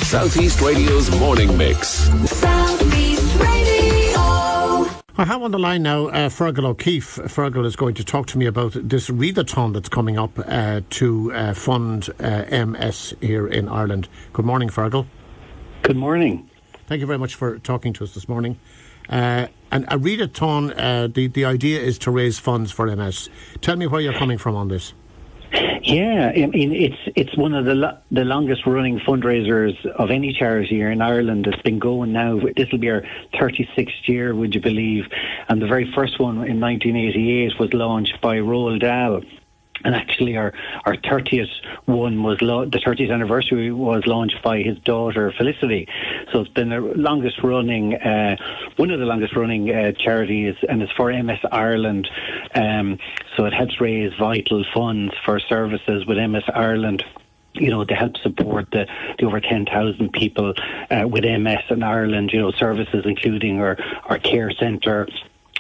Southeast Radio's morning mix. Southeast Radio. I have on the line now Fergal O'Keeffe. Fergal is going to talk to me about this readathon that's coming up to fund MS here in Ireland. Good morning, Fergal. Good morning. Thank you very much for talking to us this morning. And a readathon, the idea is to raise funds for MS. Tell me where you're coming from on this. Yeah, I mean, it's one of the longest running fundraisers of any charity here in Ireland. It's been going now. This will be our 36th year, would you believe? And the very first one in 1988 was launched by Roald Dahl. And actually, our 30th one was the 30th anniversary was launched by his daughter Felicity. So it's been the longest running, one of the longest running charities, and it's for MS Ireland. So it helps raise vital funds for services with MS Ireland. You know, to help support the over 10,000 people with MS in Ireland. You know, services including our care centre,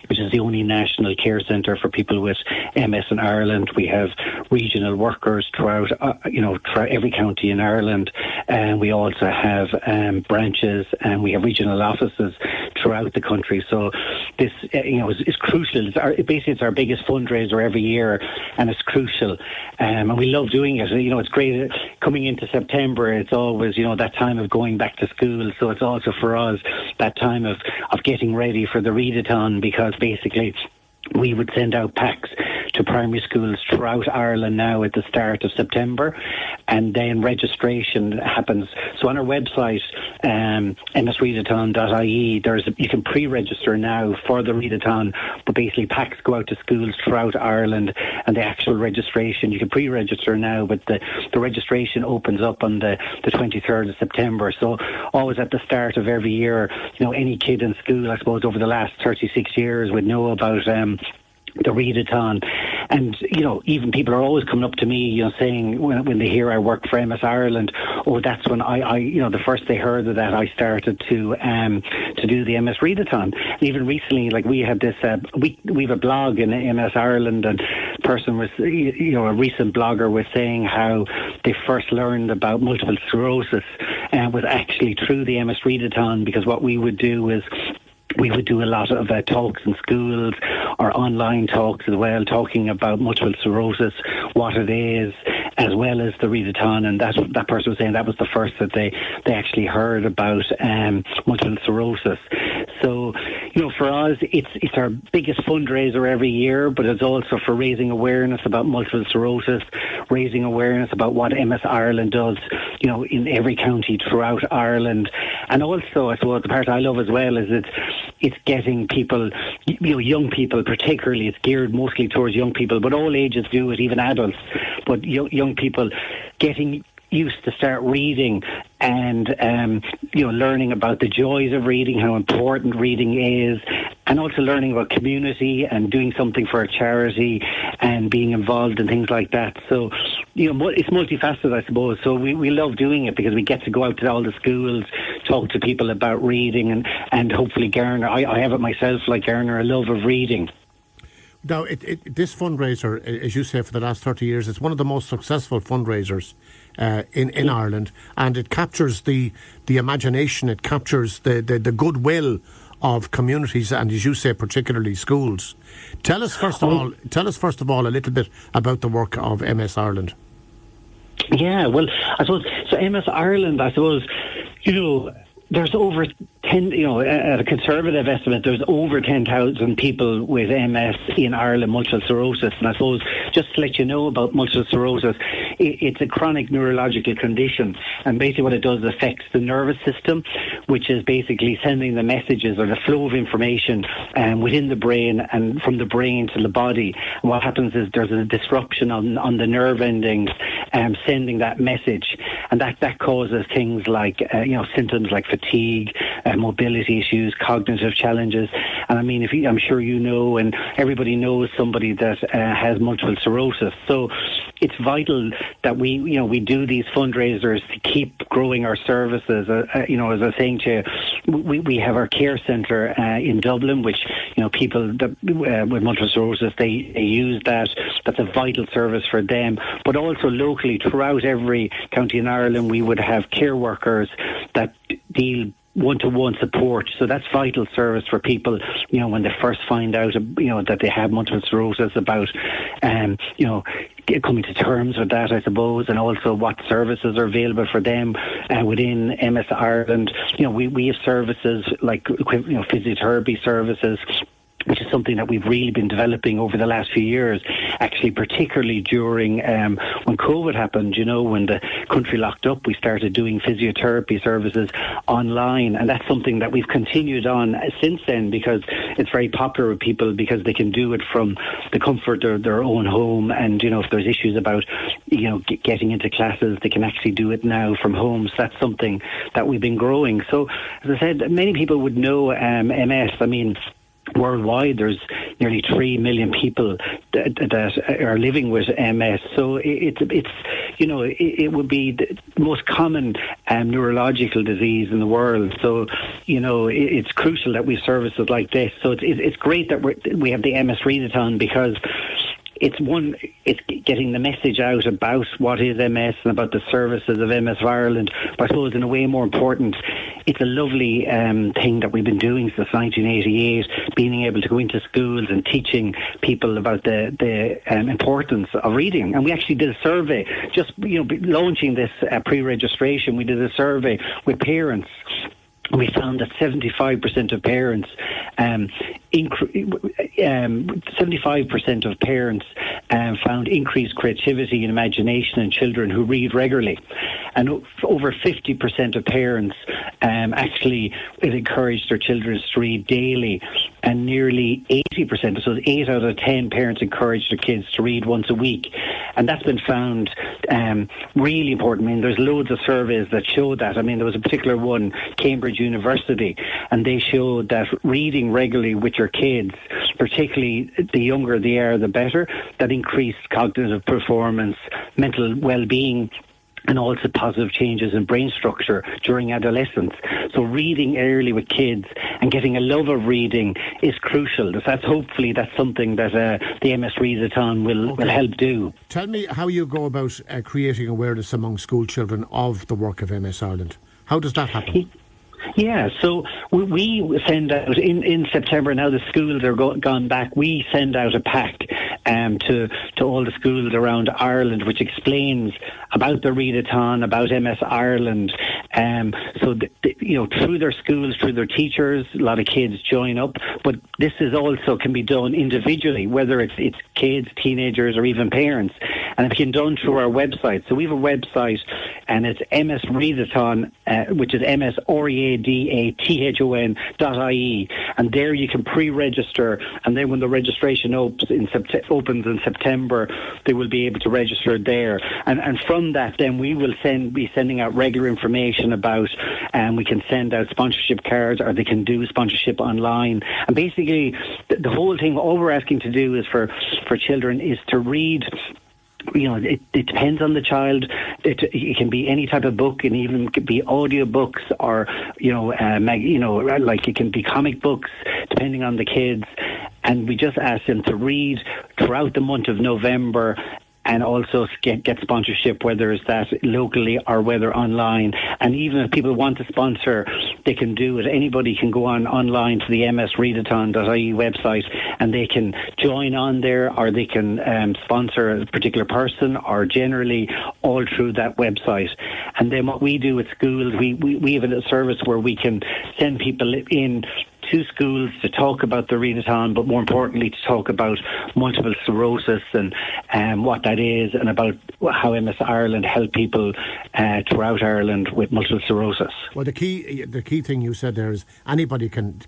which is the only national care centre for people with MS in Ireland. We have regional workers throughout every county in Ireland, and we also have branches, and we have regional offices throughout the country. So this, is crucial. It's our biggest fundraiser every year, and it's crucial. And we love doing it. You know, it's great coming into September. It's always, that time of going back to school. So it's also for us that time of getting ready for the readathon, because basically we would send out packs to primary schools throughout Ireland now at the start of September, and then registration happens. So on our website, msreadathon.ie, you can pre-register now for the readathon, but basically packs go out to schools throughout Ireland, and the actual registration, you can pre-register now, but the registration opens up on the 23rd of September. So always at the start of every year, any kid in school, I suppose, over the last 36 years would know about the readathon. And even people are always coming up to me, saying when they hear I work for MS Ireland, that's when I the first they heard of that, I started to do the MS Readathon. And even recently, like we have this we have a blog in MS Ireland, and a person was a recent blogger was saying how they first learned about multiple sclerosis and was actually through the MS Readathon, because what we would do is we would do a lot of talks in schools or online talks as well, talking about multiple sclerosis, what it is, as well as the readathon. And that person was saying that was the first that they actually heard about multiple sclerosis. So, for us, it's our biggest fundraiser every year, but it's also for raising awareness about multiple sclerosis, raising awareness about what MS Ireland does, in every county throughout Ireland. And also, I suppose, the part I love as well is it's getting people, young people particularly. It's geared mostly towards young people, but all ages do it, even adults. But young people getting used to start reading and learning about the joys of reading, how important reading is, and also learning about community and doing something for a charity and being involved in things like that. So it's multifaceted, I suppose. So we love doing it because we get to go out to all the schools, talk to people about reading, and hopefully garner, I have it myself, garner a love of reading. Now, this fundraiser, as you say, for the last 30 years, it's one of the most successful fundraisers in Ireland, and it captures the imagination, it captures the goodwill of communities, and as you say, particularly schools. Tell us first of all a little bit about the work of MS Ireland. Yeah, well, I suppose so. MS Ireland, I suppose, there's over 10, at a conservative estimate, there's over 10,000 people with MS in Ireland, multiple sclerosis. And I suppose, just to let you know about multiple sclerosis, it's a chronic neurological condition. And basically what it does affects the nervous system, which is basically sending the messages or the flow of information within the brain and from the brain to the body. And what happens is there's a disruption on the nerve endings sending that message. And that causes things like, symptoms like fatigue, mobility issues, cognitive challenges. And I mean, I'm sure and everybody knows somebody that has multiple sclerosis. So it's vital that we do these fundraisers to keep growing our services. As I was saying to you, we have our care centre in Dublin, which people that with multiple sclerosis they use that. That's a vital service for them. But also locally throughout every county in Ireland, we would have care workers that deal one-to-one support. So that's vital service for people, when they first find out, that they have multiple sclerosis, about, coming to terms with that, I suppose, and also what services are available for them within MS Ireland. We have services like, physiotherapy services, which is something that we've really been developing over the last few years, actually, particularly during when COVID happened, when the country locked up, we started doing physiotherapy services online, and that's something that we've continued on since then, because it's very popular with people, because they can do it from the comfort of their own home, and, if there's issues about, getting into classes, they can actually do it now from home. So that's something that we've been growing. So, as I said, many people would know MS. I mean, worldwide, there's nearly 3 million people that are living with MS. So it would be the most common neurological disease in the world. So it's crucial that we have services like this. So it's great that we have the MS Readathon, because it's getting the message out about what is MS and about the services of MS Ireland. But I suppose, in a way more important, it's a lovely thing that we've been doing since 1988, being able to go into schools and teaching people about the importance of reading. And we actually did a survey, just launching this pre-registration. We did a survey with parents. We found that 75% of parents, 75% of parents found increased creativity and imagination in children who read regularly, and over 50% of parents actually encouraged their children to read daily, and nearly 80%, so 8 out of 10 parents encouraged their kids to read once a week, and that's been found really important. I mean, there's loads of surveys that show that. I mean, there was a particular one, Cambridge University, and they showed that reading regularly with your kids, particularly the younger they are, the better, that increased cognitive performance, mental well-being, and also positive changes in brain structure during adolescence. So reading early with kids and getting a love of reading is crucial. Hopefully that's something that the MS Readathon will help do. Tell me how you go about creating awareness among school children of the work of MS Ireland. How does that happen? Yeah, so we send out, in September, now the schools are gone back, we send out a pack to all the schools around Ireland, which explains about the Readathon, about MS Ireland. So, through their schools, through their teachers, a lot of kids join up. But this is also can be done individually, whether it's kids, teenagers, or even parents. And it can be done through our website. So we have a website, and it's MS Readathon, which is MSReadathon.ie. And there you can pre-register. And then when the registration opens in September, they will be able to register there. And from that, then we will be sending out regular information about, and we can send out sponsorship cards, or they can do sponsorship online. And basically, the whole thing, all we're asking to do is for children is to read. It depends on the child. It can be any type of book, and even could be audio books, or like it can be comic books, depending on the kids. And we just ask them to read throughout the month of November, and also get sponsorship, whether it's that locally or whether online. And even if people want to sponsor, they can do it. Anybody can go online to the msreadathon.ie website, and they can join on there, or they can sponsor a particular person, or generally all through that website. And then what we do at schools, we have a service where we can send people in to schools to talk about the Readathon, but more importantly to talk about multiple sclerosis and what that is, and about how MS Ireland help people throughout Ireland with multiple sclerosis. Well, the key thing you said there is anybody can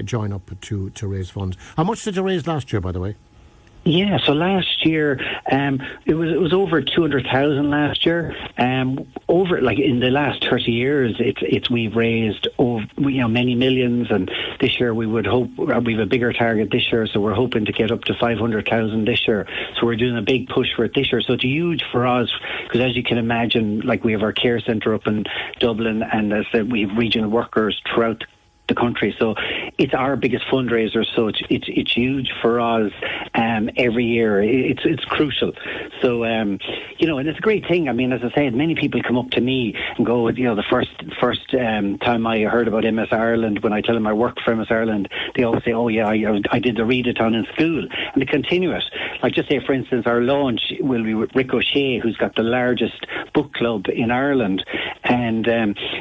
join up to raise funds. How much did you raise last year, by the way? Yeah, so last year it was over 200,000 last year. Over in the last 30 years, we've raised many millions, and this year we would hope we have a bigger target this year, so we're hoping to get up to 500,000 this year. So we're doing a big push for it this year. So it's huge for us, because as you can imagine, we have our care centre up in Dublin, and as I said, we have regional workers throughout the country. So it's our biggest fundraiser, so it's huge for us every year. It's crucial. So and it's a great thing. I mean, as I said, many people come up to me and go, the first time I heard about MS Ireland, when I tell them I work for MS Ireland, they always say, oh yeah, I did the Readathon in school, and they continue it. Like, just say, for instance, our launch will be with Rick O'Shea, who's got the largest book club in Ireland, and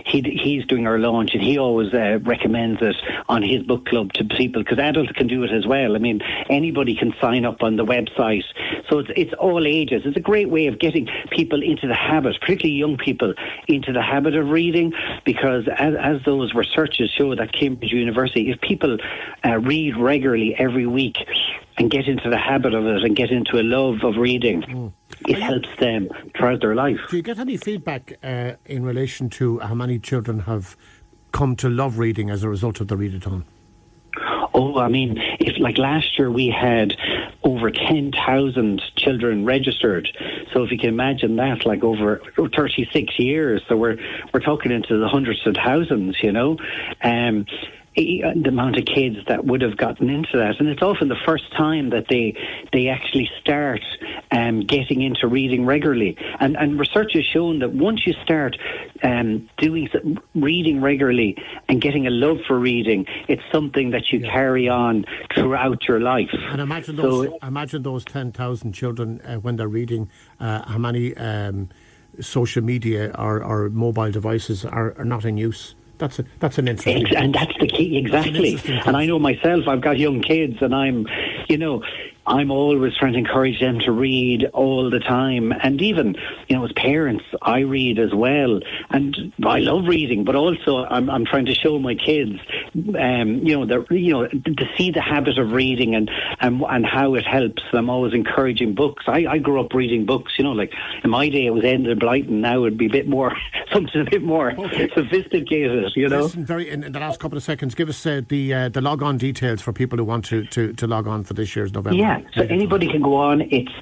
he's doing our launch, and he always recommends it on his book club to people, because adults can do it as well. I mean, anybody can sign up on the website, so it's all ages. It's a great way of getting people into the habit, particularly young people, into the habit of reading, because as those researchers show at Cambridge University, if people read regularly every week and get into the habit of it and get into a love of reading, it helps them throughout their life. Do you get any feedback in relation to how many children have come to love reading as a result of the Readathon? Oh, I mean, if like last year we had over 10,000 children registered. So if you can imagine that, like over 36 years, so we're talking into the hundreds of thousands, the amount of kids that would have gotten into that. And it's often the first time that they actually start getting into reading regularly. And research has shown that once you start reading regularly and getting a love for reading, it's something that you carry on throughout your life. And imagine those 10,000 children when they're reading, how many social media or mobile devices are not in use. That's an interesting thing. And that's the key, exactly. And I know myself, I've got young kids, and I'm always trying to encourage them to read all the time. And even, as parents, I read as well. And I love reading, but also I'm trying to show my kids, to see the habit of reading and how it helps. I'm always encouraging books. I grew up reading books, like in my day it was Enda and Blyton. Now it'd be something a bit more sophisticated, Listen, in the last couple of seconds, give us the log-on details for people who want to log on for this year's November. Yeah, so anybody can go on. It's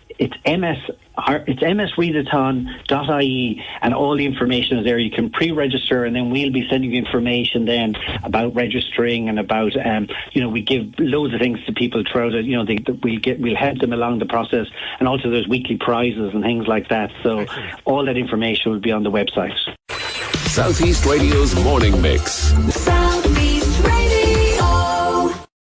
msreadathon.ie, and all the information is there. You can pre-register, and then we'll be sending you information then about registering and about we give loads of things to people throughout it. We'll help them along the process, and also there's weekly prizes and things like that. So all that information will be on the website. Southeast Radio's morning mix.